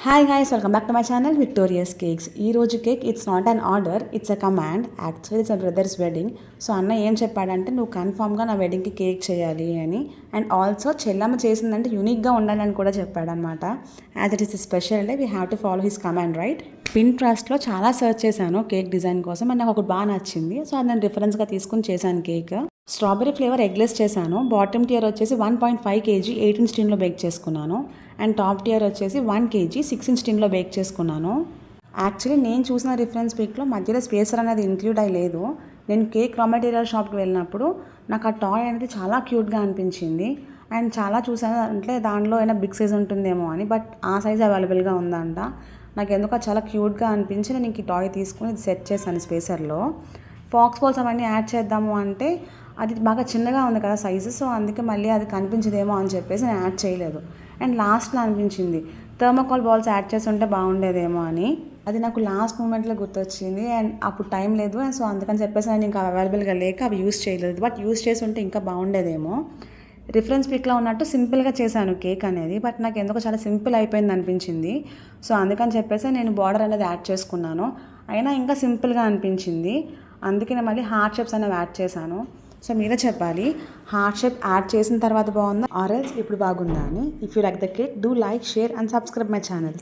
Hi guys, welcome back to my channel victorious cakes. ఈ రోజు cake it's not an order, it's a command. Actually it's a brothers wedding. So అన్న ఏం చెప్పాడంటే నువ్వు కన్ఫామ్గా నా వెడ్డింగ్కి కేక్ చేయాలి అని. అండ్ ఆల్సో చెల్లమ్మ చేసిందంటే యూనిక్గా ఉండాలని కూడా చెప్పాడనమాట. As it is special day, we have to follow his command, right? Pinterestలో చాలా సర్చ్ చేశాను కేక్ డిజైన్ కోసం అండ్ నాకు ఒకటి బాగా నచ్చింది. సో అది నేను రిఫరెన్స్గా తీసుకుని చేశాను కేక్. స్ట్రాబెరీ ఫ్లేవర్ ఎగ్లెస్ చేశాను. బాటమ్ టియర్ వచ్చేసి 1.5 kg 8" టిన్లో బేక్ చేసుకున్నాను. అండ్ టాప్ టియర్ వచ్చేసి 1 kg 6" టిన్లో బేక్ చేసుకున్నాను. యాక్చువల్లీ నేను చూసిన రిఫరెన్స్ పిక్లో మధ్యలో స్పేసర్ అనేది ఇంక్లూడ్ అయ్యలేదు. నేను కేక్ రా మెటీరియల్ షాప్కి వెళ్ళినప్పుడు నాకు ఆ టాయ్ అనేది చాలా క్యూట్గా అనిపించింది. అండ్ చాలా చూసాను అంటే దానిలో అయినా బిగ్ సైజ్ ఉంటుందేమో అని, బట్ ఆ సైజ్ అవైలబుల్గా ఉందంట. నాకు ఎందుకో చాలా క్యూట్గా అనిపించి నేను ఇంక ఈ టాయ్ తీసుకుని ఇది సెట్ చేశాను స్పేసర్లో. ఫాక్స్ బాల్స్ అవన్నీ యాడ్ చేద్దాము అంటే అది బాగా చిన్నగా ఉంది కదా సైజు, సో అందుకే మళ్ళీ అది కనిపించదేమో అని చెప్పేసి నేను యాడ్ చేయలేదు. అండ్ లాస్ట్లో అనిపించింది థర్మోకాల్ బాల్స్ యాడ్ చేసి ఉంటే బాగుండేదేమో అని. అది నాకు లాస్ట్ మూమెంట్లో గుర్తొచ్చింది అండ్ అప్పుడు టైం లేదు. అండ్ సో అందుకని చెప్పేసి నేను ఇంకా అవైలబుల్గా లేక అవి యూస్ చేయలేదు. బట్ యూస్ చేసి ఉంటే ఇంకా బాగుండేదేమో. రిఫరెన్స్ పిక్లో ఉన్నట్టు సింపుల్గా చేశాను కేక్ అనేది, బట్ నాకు ఎందుకో చాలా సింపుల్ అయిపోయింది అనిపించింది. సో అందుకని చెప్పేసి నేను బార్డర్ అనేది యాడ్ చేసుకున్నాను. అయినా ఇంకా సింపుల్గా అనిపించింది. అందుకే నేను మళ్ళీ హార్ట్ షేప్స్ అనేవి యాడ్ చేశాను. సో మీరే చెప్పాలి, హార్ట్ షేప్ యాడ్ చేసిన తర్వాత బాగుందా ఆర్ ఎల్స్ ఇప్పుడు బాగుందా అని. If you like the cake, do like, share and subscribe my channel.